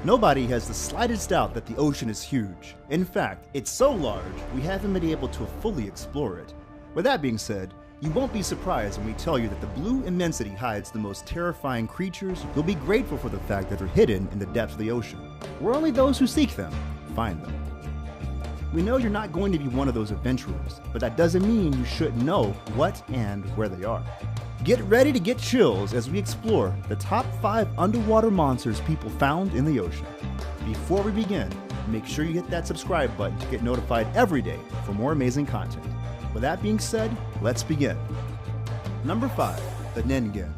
Nobody has the slightest doubt that the ocean is huge. In fact, it's so large, we haven't been able to fully explore it. With that being said, you won't be surprised when we tell you that the blue immensity hides the most terrifying creatures. You'll be grateful for the fact that they're hidden in the depths of the ocean, where only those who seek them find them. We know you're not going to be one of those adventurers, but that doesn't mean you shouldn't know what and where they are. Get ready to get chills as we explore the top 5 underwater monsters people found in the ocean. Before we begin, make sure you hit that subscribe button to get notified every day for more amazing content. With that being said, let's begin. Number 5, the Ningen.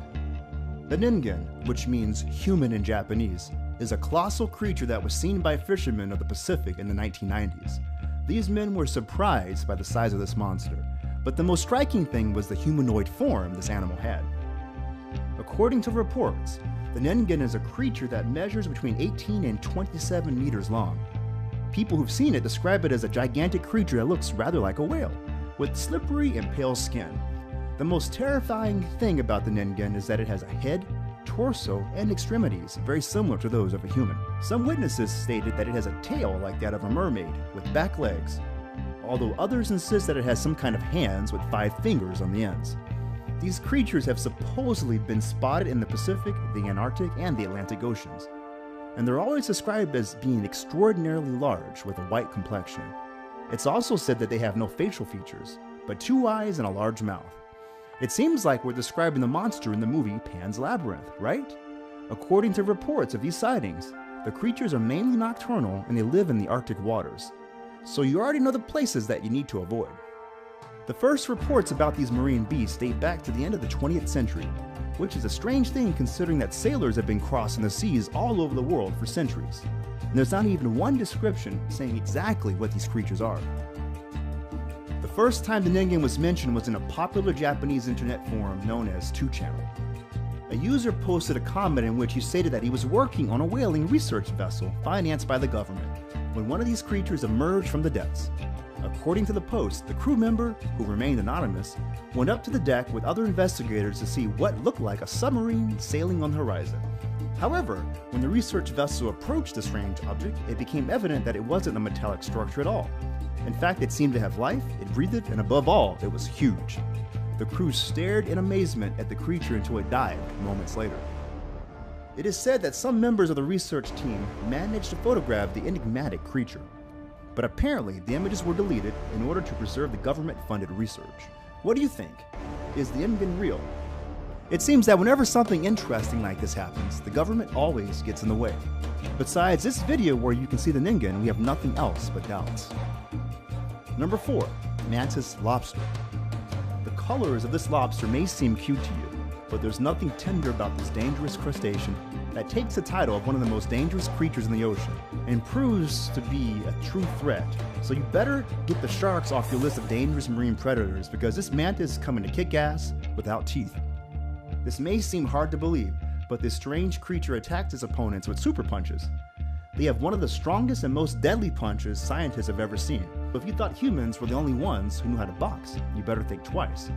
The Ningen, which means human in Japanese, is a colossal creature that was seen by fishermen of the Pacific in the 1990s. These men were surprised by the size of this monster, but the most striking thing was the humanoid form this animal had. According to reports, the Ningen is a creature that measures between 18 and 27 meters long. People who've seen it describe it as a gigantic creature that looks rather like a whale, with slippery and pale skin. The most terrifying thing about the Ningen is that it has a head, torso, and extremities very similar to those of a human. Some witnesses stated that it has a tail like that of a mermaid, with back legs, although others insist that it has some kind of hands with 5 fingers on the ends. These creatures have supposedly been spotted in the Pacific, the Antarctic, and the Atlantic Oceans, and they're always described as being extraordinarily large with a white complexion. It's also said that they have no facial features, but 2 eyes and a large mouth. It seems like we're describing the monster in the movie Pan's Labyrinth, right? According to reports of these sightings, the creatures are mainly nocturnal and they live in the Arctic waters, so you already know the places that you need to avoid. The first reports about these marine beasts date back to the end of the 20th century, which is a strange thing considering that sailors have been crossing the seas all over the world for centuries. And there's not even one description saying exactly what these creatures are. The first time the Ningen was mentioned was in a popular Japanese internet forum known as 2channel. A user posted a comment in which he stated that he was working on a whaling research vessel financed by the government when one of these creatures emerged from the depths. According to the post, the crew member, who remained anonymous, went up to the deck with other investigators to see what looked like a submarine sailing on the horizon. However, when the research vessel approached the strange object, it became evident that it wasn't a metallic structure at all. In fact, it seemed to have life, it breathed, and above all, it was huge. The crew stared in amazement at the creature until it died moments later. It is said that some members of the research team managed to photograph the enigmatic creature, but apparently the images were deleted in order to preserve the government-funded research. What do you think? Is the Ningen real? It seems that whenever something interesting like this happens, the government always gets in the way. Besides this video where you can see the Ningen, we have nothing else but doubts. Number 4, mantis lobster. The colors of this lobster may seem cute to you, but there's nothing tender about this dangerous crustacean that takes the title of one of the most dangerous creatures in the ocean and proves to be a true threat. So you better get the sharks off your list of dangerous marine predators because this mantis is coming to kick ass without teeth. This may seem hard to believe, but this strange creature attacks its opponents with super punches. They have one of the strongest and most deadly punches scientists have ever seen. So if you thought humans were the only ones who knew how to box, you better think twice.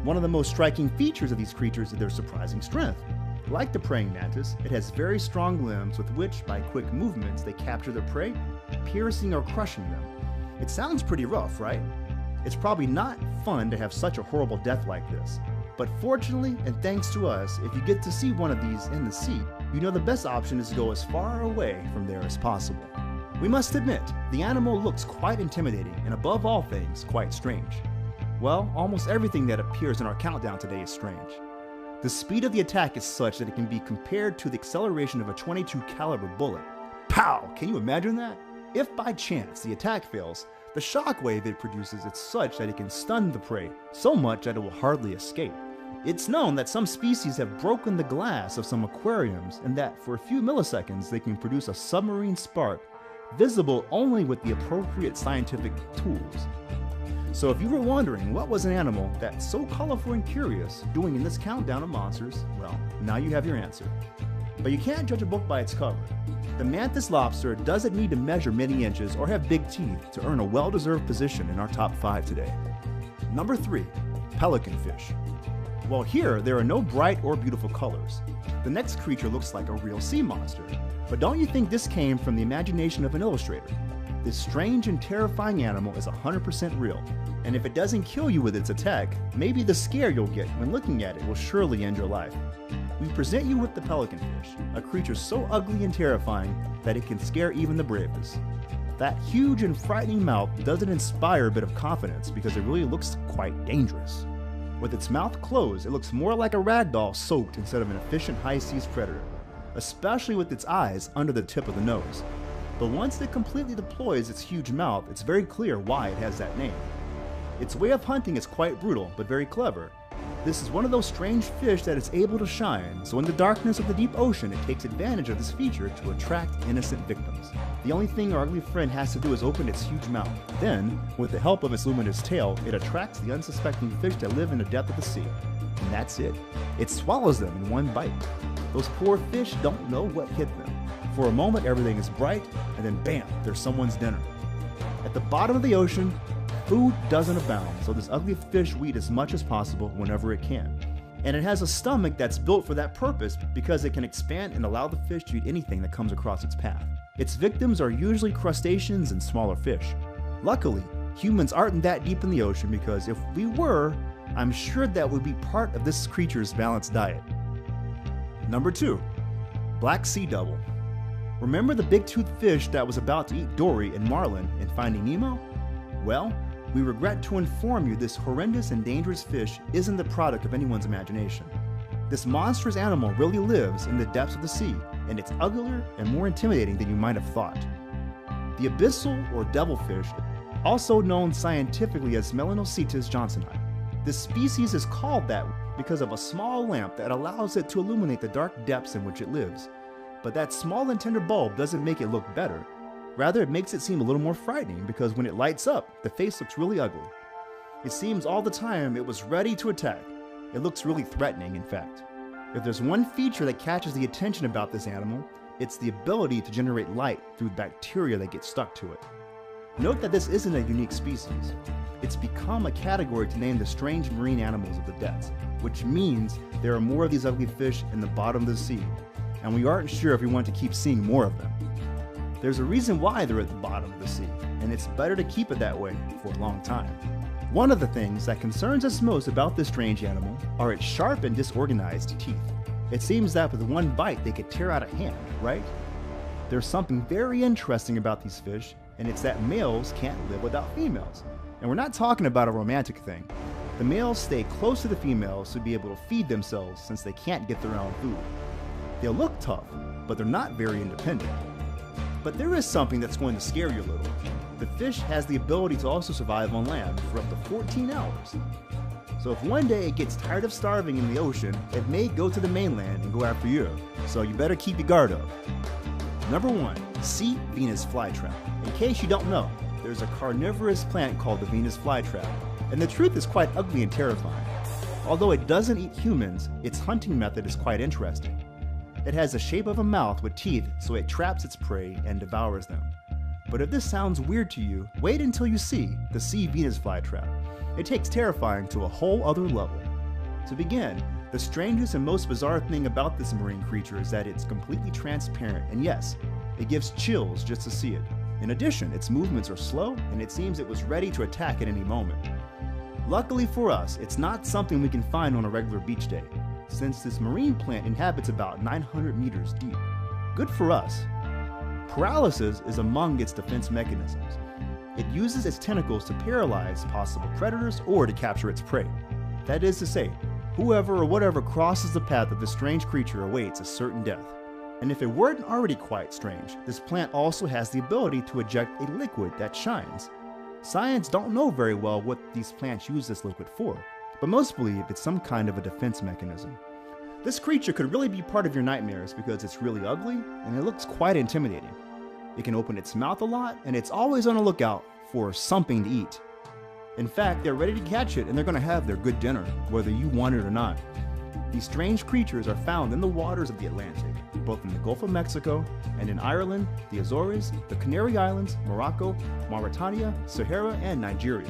One of the most striking features of these creatures is their surprising strength. Like the praying mantis, it has very strong limbs with which, by quick movements, they capture their prey, piercing or crushing them. It sounds pretty rough, right? It's probably not fun to have such a horrible death like this. But fortunately, and thanks to us, if you get to see one of these in the sea, you know the best option is to go as far away from there as possible. We must admit, the animal looks quite intimidating and above all things, quite strange. Well, almost everything that appears in our countdown today is strange. The speed of the attack is such that it can be compared to the acceleration of a .22 caliber bullet. Pow! Can you imagine that? If by chance the attack fails, the shockwave it produces is such that it can stun the prey so much that it will hardly escape. It's known that some species have broken the glass of some aquariums and that for a few milliseconds they can produce a submarine spark visible only with the appropriate scientific tools. So if you were wondering what was an animal that's so colorful and curious doing in this countdown of monsters, well, now you have your answer. But you can't judge a book by its cover. The mantis lobster doesn't need to measure many inches or have big teeth to earn a well-deserved position in our top 5 today. Number 3, pelican fish. Well, here there are no bright or beautiful colors. The next creature looks like a real sea monster. But don't you think this came from the imagination of an illustrator? This strange and terrifying animal is 100% real, and if it doesn't kill you with its attack, maybe the scare you'll get when looking at it will surely end your life. We present you with the pelicanfish, a creature so ugly and terrifying that it can scare even the bravest. That huge and frightening mouth doesn't inspire a bit of confidence because it really looks quite dangerous. With its mouth closed, it looks more like a ragdoll soaked instead of an efficient high-seas predator, especially with its eyes under the tip of the nose. But once it completely deploys its huge mouth, it's very clear why it has that name. Its way of hunting is quite brutal, but very clever. This is one of those strange fish that is able to shine, so in the darkness of the deep ocean, it takes advantage of this feature to attract innocent victims. The only thing our ugly friend has to do is open its huge mouth. Then, with the help of its luminous tail, it attracts the unsuspecting fish that live in the depth of the sea. And that's it. It swallows them in one bite. Those poor fish don't know what hit them. For a moment, everything is bright, and then bam, there's someone's dinner. At the bottom of the ocean, food doesn't abound, so this ugly fish will eat as much as possible whenever it can. And it has a stomach that's built for that purpose because it can expand and allow the fish to eat anything that comes across its path. Its victims are usually crustaceans and smaller fish. Luckily, humans aren't that deep in the ocean because if we were, I'm sure that would be part of this creature's balanced diet. Number 2. Black Sea Double. Remember the big-toothed fish that was about to eat Dory and Marlin in Finding Nemo? Well, we regret to inform you this horrendous and dangerous fish isn't the product of anyone's imagination. This monstrous animal really lives in the depths of the sea, and it's uglier and more intimidating than you might have thought. The abyssal or devilfish, also known scientifically as Melanocetus johnsoni. This species is called that because of a small lamp that allows it to illuminate the dark depths in which it lives. But that small and tender bulb doesn't make it look better. Rather, it makes it seem a little more frightening because when it lights up, the face looks really ugly. It seems all the time it was ready to attack. It looks really threatening, in fact. If there's one feature that catches the attention about this animal, it's the ability to generate light through bacteria that get stuck to it. Note that this isn't a unique species. It's become a category to name the strange marine animals of the depths, which means there are more of these ugly fish in the bottom of the sea, and we aren't sure if we want to keep seeing more of them. There's a reason why they're at the bottom of the sea, and it's better to keep it that way for a long time. One of the things that concerns us most about this strange animal are its sharp and disorganized teeth. It seems that with one bite they could tear out a hand, right? There's something very interesting about these fish, and it's that males can't live without females. And we're not talking about a romantic thing. The males stay close to the females to be able to feed themselves since they can't get their own food. They'll look tough, but they're not very independent. But there is something that's going to scare you a little. The fish has the ability to also survive on land for up to 14 hours. So if one day it gets tired of starving in the ocean, it may go to the mainland and go after you. So you better keep your guard up. Number 1. Sea Venus flytrap. In case you don't know, there's a carnivorous plant called the Venus flytrap, and the truth is quite ugly and terrifying. Although it doesn't eat humans, its hunting method is quite interesting. It has the shape of a mouth with teeth, so it traps its prey and devours them. But if this sounds weird to you, wait until you see the Sea Venus flytrap. It takes terrifying to a whole other level. To begin, the strangest and most bizarre thing about this marine creature is that it's completely transparent, and yes, it gives chills just to see it. In addition, its movements are slow, and it seems it was ready to attack at any moment. Luckily for us, it's not something we can find on a regular beach day, since this marine plant inhabits about 900 meters deep. Good for us. Paralysis is among its defense mechanisms. It uses its tentacles to paralyze possible predators or to capture its prey. That is to say, whoever or whatever crosses the path of this strange creature awaits a certain death. And if it weren't already quite strange, this plant also has the ability to eject a liquid that shines. Science don't know very well what these plants use this liquid for, but most believe it's some kind of a defense mechanism. This creature could really be part of your nightmares because it's really ugly and it looks quite intimidating. It can open its mouth a lot, and it's always on the lookout for something to eat. In fact, they're ready to catch it and they're going to have their good dinner, whether you want it or not. These strange creatures are found in the waters of the Atlantic, both in the Gulf of Mexico and in Ireland, the Azores, the Canary Islands, Morocco, Mauritania, Sahara, and Nigeria.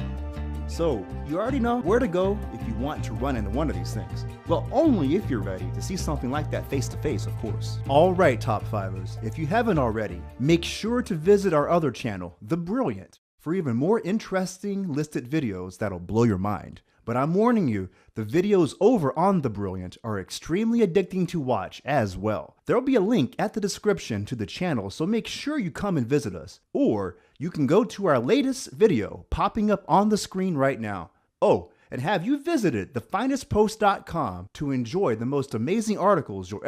So, you already know where to go if you want to run into one of these things. Well, only if you're ready to see something like that face to face, of course. Alright, Top Fivers, if you haven't already, make sure to visit our other channel, The Brilliant, for even more interesting listed videos that'll blow your mind. But I'm warning you, the videos over on The Brilliant are extremely addicting to watch as well. There'll be a link at the description to the channel, so make sure you come and visit us. Or you can go to our latest video popping up on the screen right now. Oh, and have you visited TheFinestPost.com to enjoy the most amazing articles you'll ever